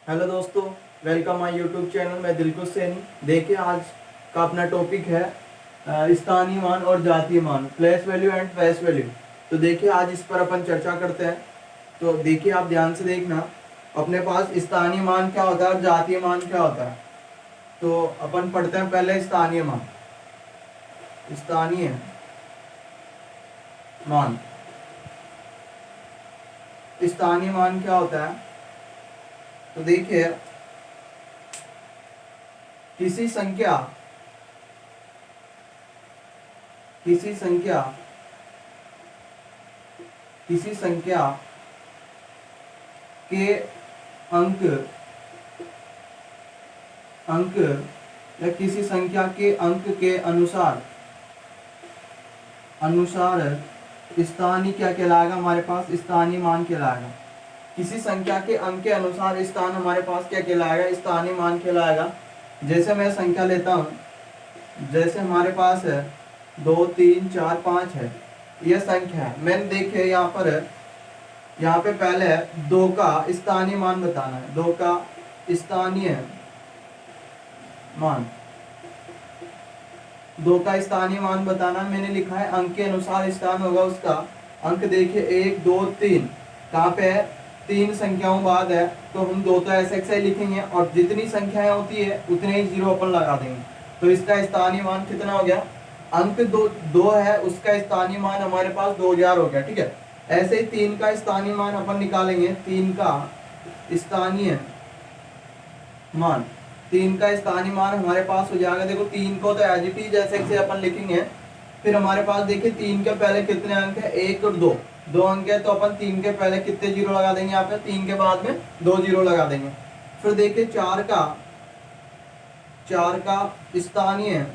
Hello दोस्तों, welcome my YouTube channel. मैं दिलकुश सैनी। देखिए, आज का अपना टॉपिक है स्थानीय मान और जातीय मान, place value and face value. तो देखिए, आज इस पर अपन चर्चा करते हैं। तो देखिए, आप ध्यान से देखना, अपने पास स्थानीय मान क्या होता है और जातीय मान क्या होता है। तो अपन पढ़ते हैं पहले स्थानीय मान। स्थानीय मान, स्थानीय मान क्या होता है? तो देखिए, किसी संख्या किसी संख्या किसी संख्या के अंक अंक या किसी संख्या के अंक के अनुसार स्थानीय क्या कहलाएगा? हमारे पास स्थानीय मान कहलाएगा। किसी संख्या के अंक के अनुसार स्थान हमारे पास क्या कहलाएगा? स्थानीय मान कहलाएगा। जैसे मैं संख्या लेता हूँ, जैसे हमारे पास है 2 3 4 5 है, यह संख्या है। मैंने देखिए यहाँ पे पहले है 2 का स्थानीय मान बताना है। 2 का स्थानीय मान 2 का स्थानीय मान बताना। मैंने लिखा है अंक के अनुसार स्थान होगा उसका। अंक देखिए 1 2 3, कहाँ पे है? 3 संख्याओं बाद है, तो हम 2 तो ऐसे लिखेंगे और जितनी संख्याएं होती है उतने ही जीरो अपन लगा देंगे। तो इसका स्थानीय मान कितना हो गया? अंक 2 है, उसका स्थानीय मान हमारे पास 2000 हो गया। ठीक है, ऐसे ही 3 का स्थानीय मान अपन निकालेंगे। 3 का स्थानीय मान 3 का स्थानीय मान हमारे पास हो जाएगा। देखो 3 को तो एज इट इज ऐसे अपन लिखेंगे। फिर हमारे पास देखिए 3 के पहले कितने अंक है? 1 और 2, 2 अंक है, तो अपन 3 के पहले कितने जीरो लगा देंगे? यहाँ पे 3 के बाद में 2 जीरो लगा देंगे। फिर देखिए 4 का स्थानीय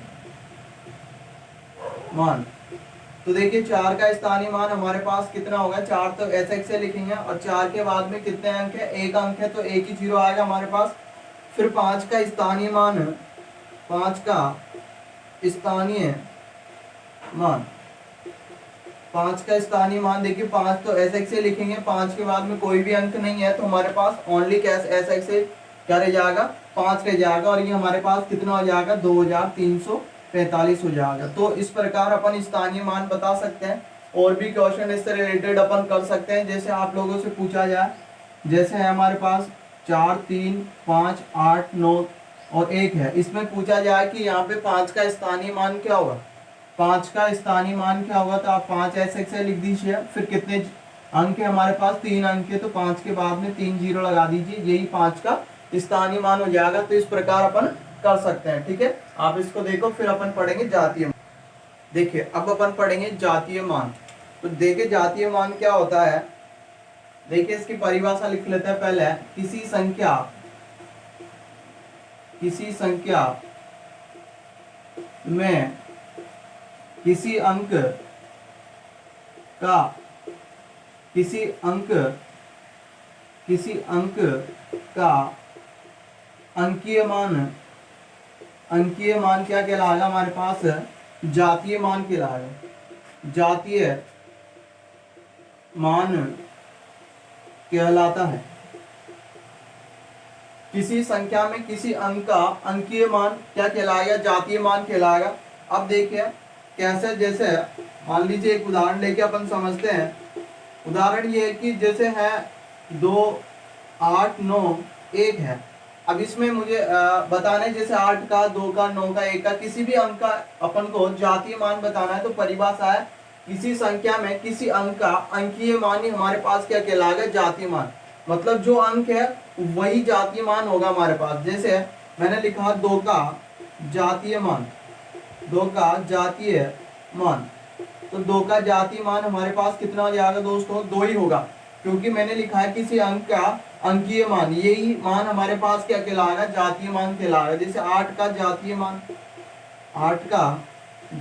मान। तो देखिए 4 का स्थानीय मान हमारे पास कितना होगा? 4 तो ऐसे लिखेंगे और 4 के बाद में कितने अंक है? 1 अंक है, तो 1 ही जीरो आएगा हमारे पास। फिर 5 का स्थानीय मान, 5 का स्थानीय मान 5 का स्थानीय मान देखिए 5 तो ऐसे लिखेंगे। 5 के बाद में कोई भी अंक नहीं है, तो हमारे पास ओनली ऐसे क्या रह जाएगा? 5 रह जाएगा। और ये हमारे पास कितना हो जाएगा? 2345 हो जाएगा। तो इस प्रकार अपन स्थानीय मान बता सकते हैं। और भी क्वेश्चन इससे रिलेटेड अपन कर सकते हैं। जैसे आप लोगों से पूछा जाए, जैसे है हमारे पास 4 3 5 8 9 और 1 है, इसमें पूछा जाए कि यहाँ पे 5 का स्थानीय मान क्या होगा? 5 का स्थानीय मान क्या होगा? तो आप 5 ऐसे लिख दीजिए। फिर कितने अंक है हमारे पास? 3 अंक है, तो 5 के बाद में 3 जीरो लगा दीजिए, यही 5 का स्थानीय मान हो जाएगा। तो इस प्रकार अपन कर सकते हैं। ठीक है, आप इसको देखो। फिर अपन पढ़ेंगे जातीय मान। देखिए, अब अपन पढ़ेंगे जातीय मान। तो देखिए जातीय मान क्या होता है। देखिए इसकी परिभाषा लिख लेते हैं पहले। किसी संख्या में किसी अंक का अंकीय मान क्या कहलाएगा? हमारे पास जातीय मान कहलाएगा। जातीय मान कहलाता है। किसी संख्या में किसी अंक का अंकीय मान क्या कहलाएगा? जातीय मान कहलाएगा। अब देखिए कैसे, जैसे मान लीजिए एक उदाहरण लेके अपन समझते हैं। उदाहरण ये है कि जैसे है 2 8 9 1 है। अब इसमें मुझे बताना है, जैसे 8 का 2 का 9 का 1 का किसी भी अंक का अपन को जातीय मान बताना है। तो परिभाषा है, किसी संख्या में किसी अंक का अंकीय मान ही हमारे पास क्या कहलाएगा? जातीय मान। मतलब जो अंक है वही जातीय मान होगा हमारे पास। जैसे मैंने लिखा 2 का जातीय मान, 2 का जातीय मान। तो 2 का जातीय मान हमारे पास कितना हो जाएगा दोस्तों? 2 ही होगा, क्योंकि मैंने लिखा है किसी अंक का अंकीय मान, यही मान हमारे पास क्या कहलाएगा? जातीय मान कहलाएगा। जैसे 8 का जातीय मान, 8 का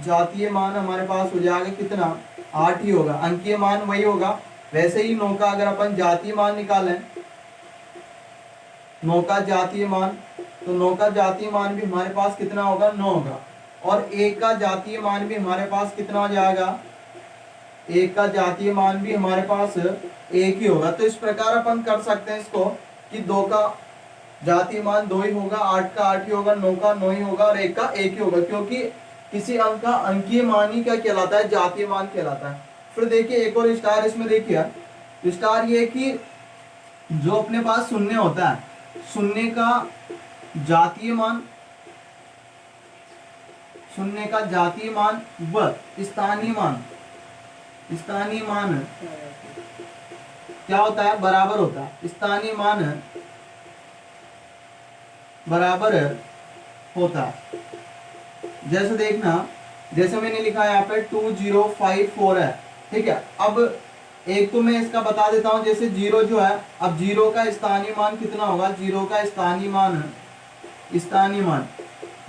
जातीय मान हमारे पास हो जाएगा कितना? 8 ही होगा, अंकीय मान वही होगा। वैसे ही 9 का अगर अपन जातीय मान निकालें, 9 का जातीय मान, तो 9 का जातीय मान भी हमारे पास कितना होगा? 9 होगा। और 1 का जातीय मान भी हमारे पास कितना हो जाएगा? 1 का जातीय मान भी हमारे पास 1 ही होगा। तो इस प्रकार अपन कर सकते हैं इसको कि 2 का जातीय मान 2 ही होगा, 8 का 8 ही होगा, 9 का 9 ही होगा और 1 का 1 ही होगा, क्योंकि किसी अंक का अंकीय मान ही क्या कहलाता है, जातीय मान कहलाता है। फिर देखिए एक और स्टार इसमें देखिए, स्टार ये कि जो अपने पास शून्य होता है, शून्य का जातीय मान, शून्य का जातीय मान व स्थानीय मान, स्थानीय मान क्या होता है, बराबर होता है। स्थानीय मान बराबर होता है। जैसे देखना, जैसे मैंने लिखा है यहाँ पे 2054 है, ठीक है। अब एक तो मैं इसका बता देता हूँ, जैसे जीरो जो है, अब जीरो का स्थानीय मान कितना होगा, जीरो का स्थानीय मान, स्थानीय मान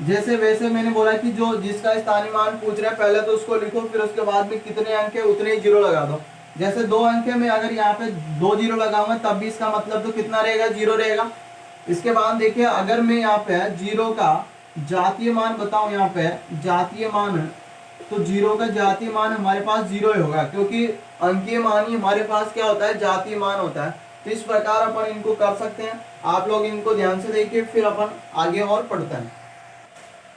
जैसे वैसे मैंने बोला कि जो जिसका स्थानीय मान पूछ रहा है पहले तो उसको लिखो, फिर उसके बाद में कितने अंक है उतने ही जीरो लगा दो। जैसे 2 अंक है, मैं अगर यहाँ पे 2 जीरो लगाऊंगा तब भी इसका मतलब तो कितना रहेगा, जीरो रहेगा। इसके बाद देखिए अगर मैं यहाँ पे जीरो का जातीय मान बताऊं, यहाँ पे जातीय मान, तो जीरो का जातीय मान हमारे पास जीरो ही होगा, क्योंकि अंकीय मान ही हमारे पास क्या होता है, जातीय मान होता है। तो इस प्रकार अपन इनको कर सकते हैं। आप लोग इनको ध्यान से देखिए, फिर अपन आगे और पढ़ते हैं।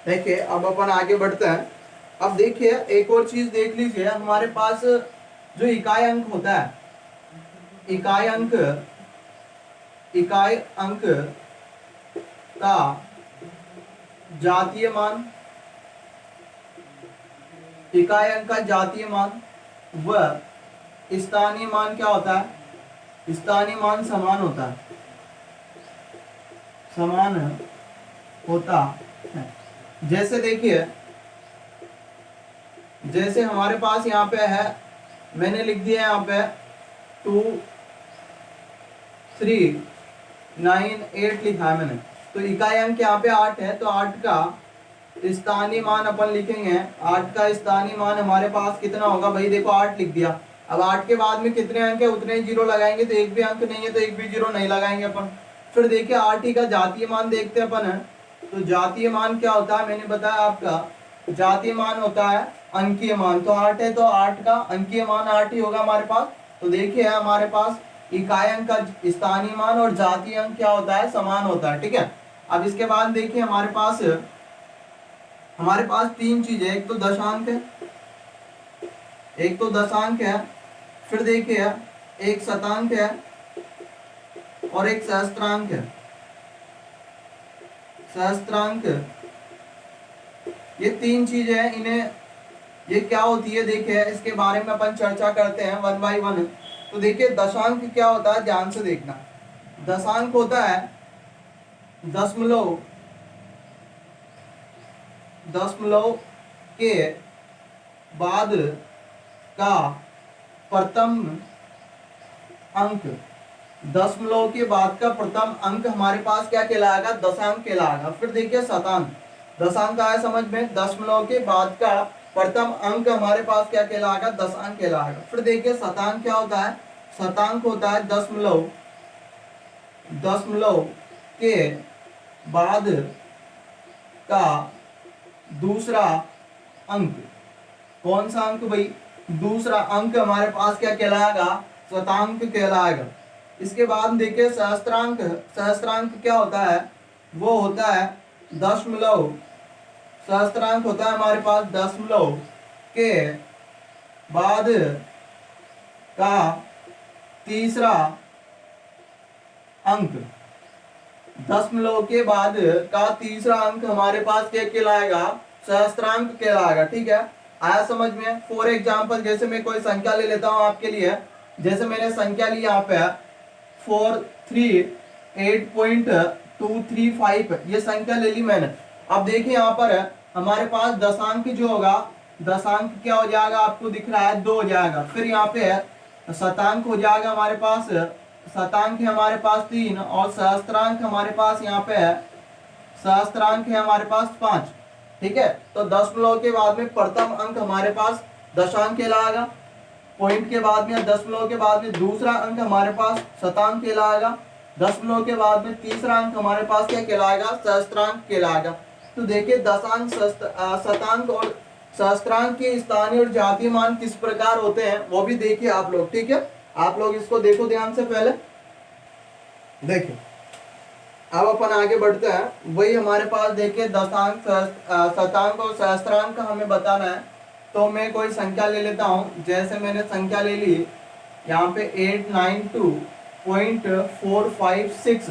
देखिए अब अपन आगे बढ़ते हैं। अब देखिए एक और चीज देख लीजिए, हमारे पास जो इकाई अंक होता है, इकाई अंक, इकाई अंक का जातीय मान, इकाई अंक का जातीय मान व स्थानीय मान क्या होता है, स्थानीय मान समान होता है, समान होता है। जैसे देखिए, जैसे हमारे पास यहाँ पे है, मैंने लिख दिया यहाँ पे 2 3 9 8 लिखा है मैंने, तो इकाई अंक यहाँ पे 8 है, तो 8 का स्थानीय मान अपन लिखेंगे। 8 का स्थानीय मान हमारे पास कितना होगा भाई, देखो 8 लिख दिया। अब 8 के बाद में कितने अंक है उतने ही जीरो लगाएंगे, तो एक भी अंक नहीं है तो एक भी जीरो नहीं लगाएंगे अपन। फिर देखिए 8 ही का जातीय मान देखते हैं अपन है, तो जातीय मान क्या होता है, मैंने बताया आपका जातीय मान होता है अंकीय मान। तो 8 है तो 8 का अंकीय मान 8 ही होगा हमारे पास। तो देखिए हमारे पास इकाई अंक का स्थानीय मान और जातीय अंक क्या होता है, समान होता है, ठीक है। अब इसके बाद देखिए हमारे पास 3 चीजें, एक तो दशांक है, एक तो दशांक है, फिर देखिए एक शतांक है और एक सहस्त्रांक है। सहस्त्रांक, ये 3 चीजें हैं, इन्हें ये क्या होती है देखिए इसके बारे में अपन चर्चा करते हैं वन बाय वन। तो देखिए दशांक क्या होता है, ध्यान से देखना। दशांक होता है दशमलव, दशमलव के बाद का प्रथम अंक, दशमलव के बाद का प्रथम अंक हमारे पास क्या कहलाएगा, दशांक कहलाएगा। फिर देखिए शतांक, दशांक आया समझ में, दशमलव के बाद का प्रथम अंक हमारे पास क्या कहलाएगा, दशांक कहलाएगा। फिर देखिए शतांक क्या होता है, शतांक होता है दशमलव, दशमलव के बाद का दूसरा अंक। कौन सा अंक भाई, दूसरा अंक हमारे पास क्या कहलाएगा, शतांक कहलाएगा। इसके बाद देखिए सहस्त्रांक, सहस्त्रांक क्या होता है, वो होता है दशमलव, सहस्त्रांक होता है हमारे पास दशमलव के बाद का तीसरा अंक। दशमलव के बाद का तीसरा अंक हमारे पास क्या कहलाएगा, सहस्त्रांक कहलाएगा, ठीक है। आया समझ में। फॉर एग्जाम्पल जैसे मैं कोई संख्या ले लेता हूं आपके लिए, जैसे मैंने संख्या ली यहाँ पे 438.235, ये संख्या ले ली मैंने। अब देखिए यहाँ पर हमारे पास दशांक जो होगा, दशांक क्या हो जाएगा, आपको दिख रहा है 2 हो जाएगा। फिर यहाँ पे शतांक हो जाएगा हमारे पास, शतांक है हमारे पास 3 और सहस्त्रांक हमारे पास यहाँ पे है, सहस्त्रांक है हमारे पास 5, ठीक है। तो दशमलव के बाद में प्रथम अंक हमारे पास दशांक कहलाएगा, पॉइंट के बाद में दशमलव के बाद में दूसरा अंक हमारे पास शतांक कहलाएगा, दशमलव के बाद में तीसरा अंक हमारे पास क्या कहलाएगा, सहस्त्रांक कहलाएगा। तो देखिए दशांक, शतांक और सहस्त्रांक के स्थानीय और जातीय मान किस प्रकार होते हैं वो भी देखिए आप लोग, ठीक है। आप लोग इसको देखो ध्यान से, पहले देखिए अब अपन आगे बढ़ते हैं। वही हमारे पास देखिए दशांक शतांक और सहस्त्रांक का हमें बताना है। तो मैं कोई संख्या ले लेता हूँ, जैसे मैंने संख्या ले ली यहाँ पे 892.456,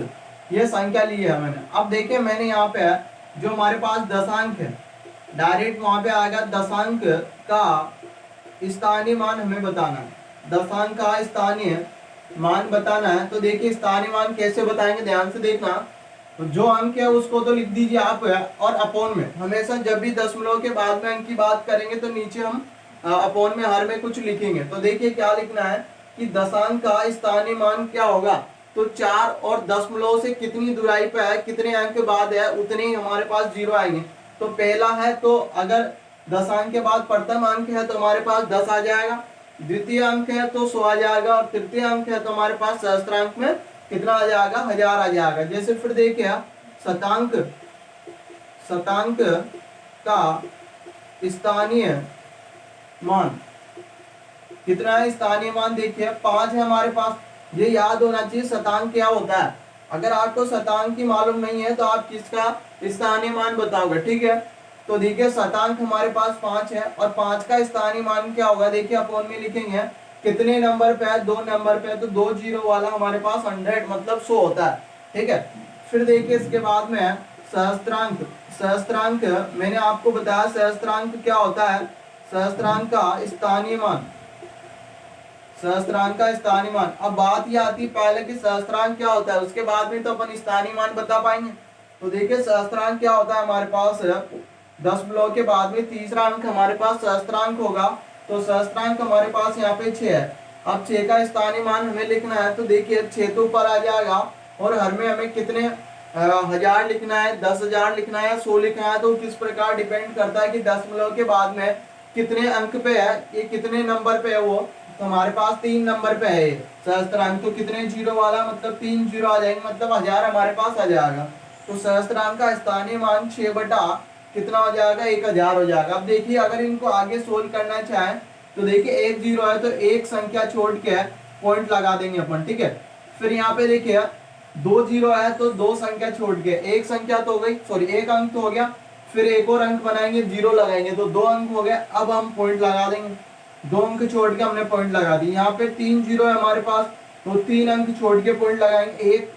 ये संख्या ली है मैंने। अब देखिए मैंने यहाँ पे जो हमारे पास दशांक है, डायरेक्ट वहां पे आएगा दशांक का स्थानीय मान हमें बताना है। दशांक का स्थानीय मान बताना है। तो देखिए स्थानीय मान कैसे बताएंगे, ध्यान से देखना। तो जो अंक है उसको तो लिख दीजिए आप, और अपोन में हमेशा जब भी दशमलव के बाद में अंक की बात करेंगे तो नीचे हम अपोन में हर में कुछ लिखेंगे। तो देखिए क्या लिखना है कि दशांक का स्थानीय मान क्या होगा। तो 4 और दशमलव से कितनी दूराई पे है, कितने अंक बाद है, उतने ही हमारे पास जीरो आएंगे। तो पहला है, तो अगर दशांक के बाद प्रथम अंक है तो हमारे पास 10 आ जाएगा, द्वितीय अंक है तो 100 आ जाएगा, और तृतीय अंक है तो हमारे पास सहस्त्रांक में कितना आ जाएगा, 1000 आ जाएगा। जैसे फिर देखिए शतांक का स्थानीय मान कितना है, स्थानीय मान देखिए 5 है हमारे पास। ये याद होना चाहिए शतांक क्या होता है। अगर आपको शतांक की मालूम नहीं है तो आप किसका स्थानीय मान बताओगे, ठीक है। तो देखिए शतांक हमारे पास 5 है, और 5 का स्थानीय मान क्या होगा, देखिए अपोन में लिखेंगे कितने नंबर पे है, 2 नंबर पे है, तो 2 जीरो वाला हमारे पास 100 मतलब 100 होता है, ठीक है। फिर देखिए इसके बाद में सहस्त्रांक। सहस्त्रांक मैंने आपको बताया सहस्त्रांक क्या होता है, सहस्त्रांक का स्थानीय मान, सहस्त्रांक का स्थानीय मान। अब बात ये आती है पहले कि सहस्त्रांक क्या होता है, उसके बाद में तो अपन स्थानीय मान बता पाएंगे। तो देखिए सहस्त्रांक क्या होता है, हमारे पास दशमलव के बाद में तीसरा अंक हमारे पास सहस्त्रांक होगा। तो सहस्त्रांक हमारे पास यहाँ पे 6 है। अब 6 का स्थानीय मान हमें लिखना है। तो देखिए 6 तो ऊपर आ जाएगा, और हर में हमें कितने हजार लिखना है, 10,000 लिखना है, 100 लिखना है। तो किस प्रकार डिपेंड करता है कि दशमलव के बाद में कितने अंक पे है, ये कितने नंबर पे है वो। तो हमारे पास 3 नंबर पे है सहस्त्रांक। तो कितने जीरो वाला, मतलब 3 जीरो आ जाएंगे, मतलब 1000 हमारे पास आ जाएगा। तो सहस्त्रांक का स्थानीय मान 6 बटा कितना हो जाएगा, 1000 हो जाएगा। अब देखिए अगर इनको आगे सोल्व करना चाहें तो देखिए एक जीरो है तो एक संख्या छोड़ के पॉइंट लगा देंगे अपन, ठीक है। फिर यहाँ पे देखिए 2 जीरो है तो 2 संख्या छोड़ के एक संख्या तो हो गई, सॉरी एक अंक तो हो गया। फिर एक और अंक बनाएंगे, जीरो लगाएंगे तो 2 अंक हो गए। अब हम पॉइंट लगा देंगे, 2 अंक छोड़ के हमने पॉइंट लगा दी। यहाँ पे 3 जीरो है हमारे पास, तो 3 अंक छोड़ के पॉइंट लगाएंगे, 1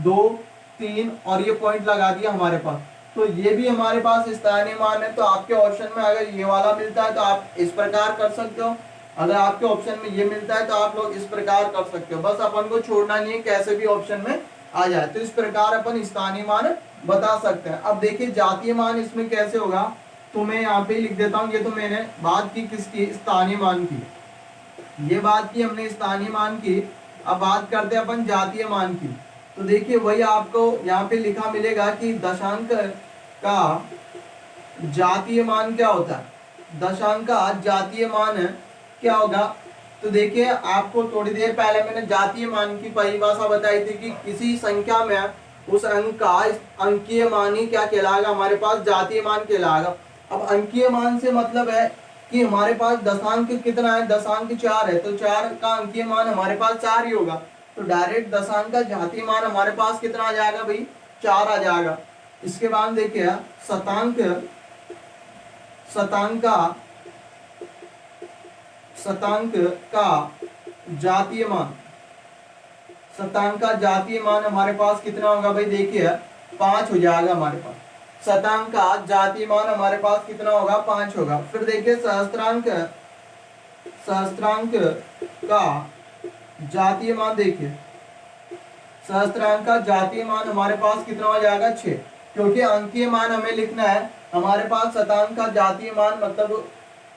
2 3, और ये पॉइंट लगा दिया हमारे पास। तो ये भी हमारे पास स्थानीय मान है। तो आपके ऑप्शन में अगर ये वाला मिलता है तो आप इस प्रकार कर सकते हो, अगर आपके ऑप्शन में ये मिलता है तो आप लोग इस प्रकार कर सकते हो। बस अपन को छोड़ना नहीं है, कैसे भी ऑप्शन में आ जाए। तो इस प्रकार अपन स्थानीय मान बता सकते हैं। अब देखिए जातीय मान इसमें कैसे होगा, तो मैं यहाँ पे लिख देता हूँ। ये तो मैंने बात की किसकी, स्थानीय मान की, ये बात की हमने स्थानीय मान की। अब बात करते हैं अपन जातीय मान की। तो देखिए वही आपको यहाँ पे लिखा मिलेगा कि दशांक का जातीय मान क्या होता है। दशांक का जातीय मान क्या होगा, तो देखिए आपको थोड़ी देर पहले मैंने जातीय मान की परिभाषा बताई थी कि किसी संख्या में उस अंक का अंकीय मान ही क्या कहलाएगा, हमारे पास जातीय मान कहलाएगा। अब अंकीय मान से मतलब है कि हमारे पास दशांक कितना है, दशांक 4 है, तो 4 का अंकीय मान हमारे पास 4 ही होगा। तो डायरेक्ट दशांक का जातीय मान हमारे पास कितना आ जाएगा भाई, 4 आ जाएगा। इसके बाद देखिए शतांक, शतांक का जातीय मान, शतांक का जातीय मान हमारे पास कितना होगा भाई, देखिए 5 हो जाएगा हमारे पास। शतांक का जातीय मान हमारे पास कितना होगा, 5 होगा। फिर देखिए सहस्त्रांक का जातीय मान, देखिए सहस्त्रांक का जातीय मान हमारे पास कितना हो जाएगा, 6, क्योंकि अंकीय मान हमें लिखना है। हमारे पास शतांक का जातीय मान मतलब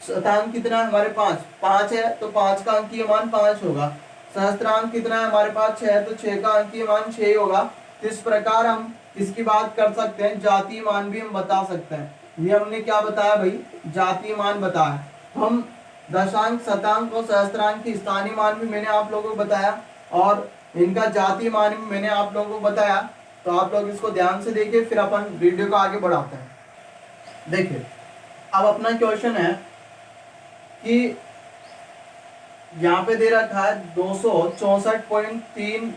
शतांक कितना है हमारे पास, 5 है, तो 5 का अंकीय मान 5 होगा। सहस्त्रांक कितना है हमारे पास, 6 है, तो 6 का अंकीय मान 6 होगा। तो इस प्रकार हम किसकी बात कर सकते हैं, जातीय मान भी हम बता सकते हैं। ये हमने क्या बताया भाई, जातीय मान बताया। हम दशांक, शतांक और सहस्त्रांक की स्थानीय मान भी मैंने आप लोगों को बताया, और इनका जातीय मान भी मैंने आप लोगों को बताया। तो आप लोग इसको ध्यान से देखिए, फिर अपन वीडियो को आगे बढ़ाते हैं। देखिए अब अपना क्वेश्चन है कि यहाँ पे दे रखा है 264.3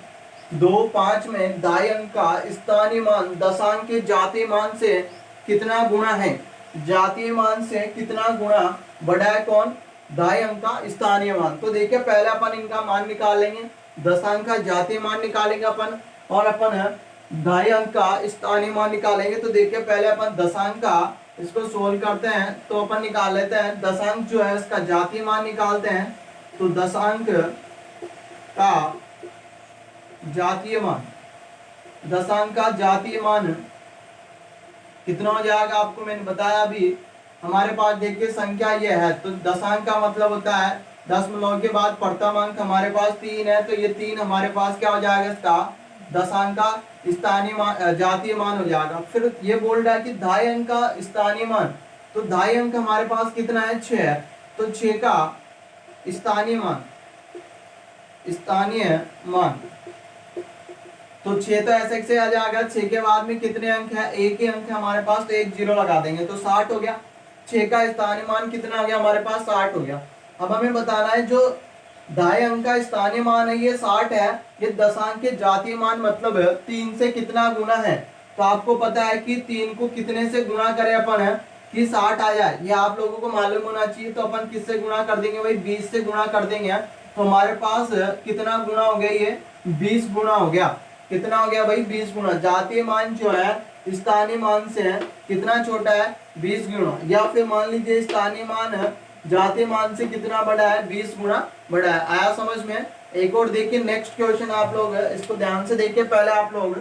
2 5 में दाई अंक का स्थानीय मान दशांक के जातीय मान से कितना गुणा है, जातीय मान से कितना गुणा बड़ा है कौन, दाई अंक का स्थानीय मान। तो देखिए पहले अपन इनका मान निकाल लेंगे, दशांक का जातीय मान निकालेंगे अपन, और अपन दाई अंक का स्थानीय मान निकालेंगे। तो देखिए पहले अपन दशांक का इसको सोल्व करते हैं, तो अपन निकाल लेते हैं दशांक जो है इसका जातीय मान निकालते हैं। तो दशांक का जातीय मान, दशांक का जातीय मान कितना हो जाएगा, आपको मैंने बताया अभी। हमारे पास देखिए संख्या ये है, तो दशांक का मतलब होता है दशमलव के बाद प्रथम अंक हमारे पास 3 है, तो ये 3 हमारे पास क्या हो जाएगा, इसका दशांक का स्थानीय मान जातीय मान हो जाएगा। फिर ये बोल रहा है कि ढाई अंक का स्थानीय मान, तो ढाई अंक हमारे पास कितना है, 6 है, तो 6 का स्थानीय मान, स्थानीय मान तो 6 तो ऐसे से आ जाएगा। 6 के बाद में कितने अंक है, एक ही अंक है हमारे पास, तो एक जीरो लगा देंगे तो 60 हो गया। 6 का स्थानीय मान कितना हो गया हमारे पास, 60 हो गया। अब हमें बताना है जो ढाई अंक का स्थानीय मान है ये 60 है, ये दशांक के जातीय मान मतलब 3 से कितना गुना है। तो आपको पता है कि 3 को कितने से गुणा करें अपन है कि 60 आ जाए, ये आप लोगों को मालूम होना चाहिए। तो अपन किससे गुणा कर देंगे भाई, 20 से गुणा कर देंगे। तो हमारे पास कितना गुना हो गया, ये 20 गुना हो गया। कितना हो गया भाई, 20 गुना। जातीय मान जो है स्थानीय मान से कितना छोटा है, 20 गुना। या फिर मान लीजिए स्थानीय मान है जातीय मान से कितना बड़ा है, 20 गुना बड़ा है। आया समझ में। एक और देखिए नेक्स्ट क्वेश्चन, आप लोग इसको ध्यान से देखिए। पहले आप लोग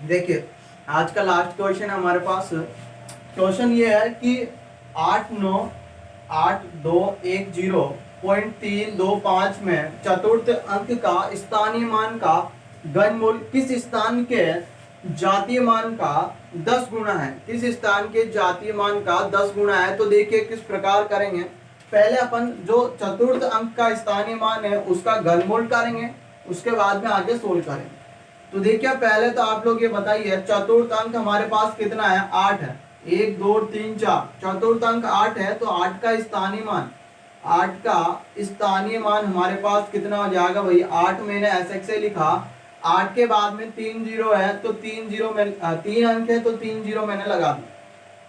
देखिए आज का लास्ट क्वेश्चन है हमारे पास। क्वेश्चन ये है कि 898210325 में चतुर्थ अंक का स्थानीय मान का घनमूल किस स्थान के जातीय मान का 10 गुना है, किस स्थान के जातीय मान का 10 गुना है। तो देखिए किस प्रकार करेंगे। पहले अपन जो चतुर्थ अंक का स्थानीय मान है उसका घनमूल करेंगे, उसके बाद में आगे सोल्व करेंगे। तो देखिए पहले तो आप लोग ये बताइए चतुर्थ अंक हमारे पास कितना है, 8 है। 1 2 3 4, चतुर्थ अंक 8 है, तो 8 का स्थानीय मान, 8 का स्थानीय मान हमारे पास कितना हो जाएगा भाई। 8 मैंने ऐसे से लिखा, 8 के बाद में 3 जीरो है, तो 3 जीरो में 3 अंक है, तो 3 जीरो मैंने लगा दी।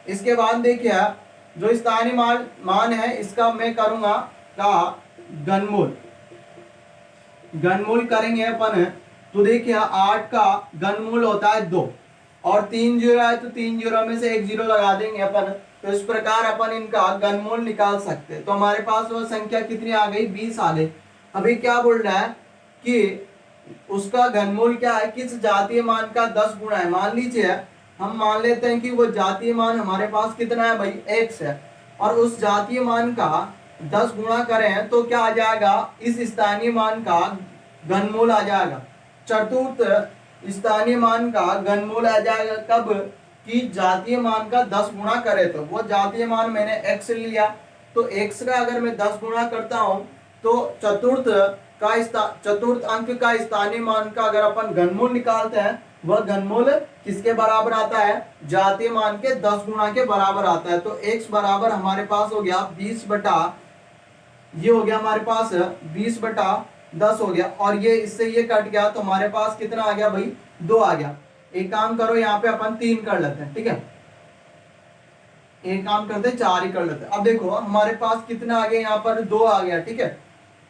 इसके बाद देखिए जो स्थानीय मान है इसका मैं करूंगा का घनमूल, घनमूल करेंगे अपन। तो देखिए 8 का घनमूल होता है 2, और 3 जीरो है, तो 3 जीरो में से 1 जीरो लगा देंगे अपन। तो इस प्रकार अपन इनका घनमूल निकाल सकते हैं। तो हमारे पास वो संख्या कितनी आ गई, 20 आ गई। अभी क्या बोल रहा है कि उसका घनमूल क्या है, किस जातीय मान का 10 गुना है। मान लीजिए हम मान लेते हैं कि वो जातीय मान हमारे पास कितना है भाई, x है, और उस जातीय मान का 10 गुणा करें तो क्या आ जाएगा, इस स्थानीय मान का घनमूल आ जाएगा। चतुर्थ स्थानीय मान का घनमूल आ जाएगा कब, कि जातीय मान का 10 गुणा करे। तो वो जातीय मान मैंने x लिया, तो x का अगर मैं 10 गुणा करता हूं तो चतुर्थ अंक का स्थानीय मान का अगर अपन घनमूल निकालते हैं, वह घनमूल किसके बराबर आता है, जातीय मान के 10 गुणा के बराबर आता है। तो x बराबर हमारे पास हो गया 20 बटा, ये हो गया हमारे पास 20 बटा 10 हो गया, और ये इससे ये कट गया, तो हमारे पास कितना आ गया भाई, 2 आ गया। एक काम करो यहाँ पे अपन 3 कर लेते हैं, ठीक है। एक काम करते हैं 4 ही कर लेते हैं। अब देखो हमारे पास कितना आ गया, यहाँ पर 2 आ गया, ठीक है।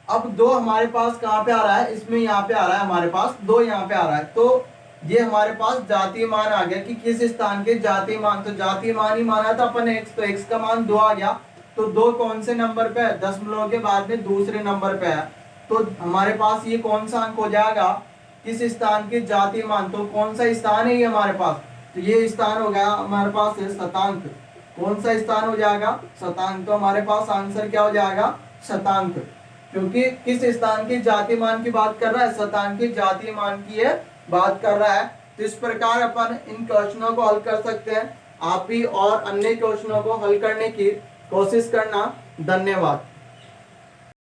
अब 2 हमारे पास कहाँ पे आ रहा है, इसमें यहाँ पे आ रहा है हमारे पास 2 यहाँ पे आ रहा है। तो ये हमारे पास जातीय मान आ गया कि किस स्थान के जातीय मान, तो जातीय मान ही माना था अपन x, तो x का मान 2 आ गया। तो 2 कौन से नंबर पे है, दशमलव के बाद में दूसरे नंबर पे है। तो हमारे पास ये कौन सा अंक हो जाएगा, किस स्थान के जातीय मान, तो कौन सा स्थान है ये हमारे पास, तो ये स्थान हो गया हमारे पास शतांक। कौन सा स्थान हो जाएगा, शतांक। तो हमारे पास आंसर क्या हो जाएगा, शतांक, क्योंकि किस स्थान के जातीय मान की बात कर रहा है, शतांक के जातीय मान की है बात कर रहा है। तो इस प्रकार अपन इन क्वेश्चनों को हल कर सकते हैं। आप भी और अन्य क्वेश्चनों को हल करने की कोशिश करना। धन्यवाद।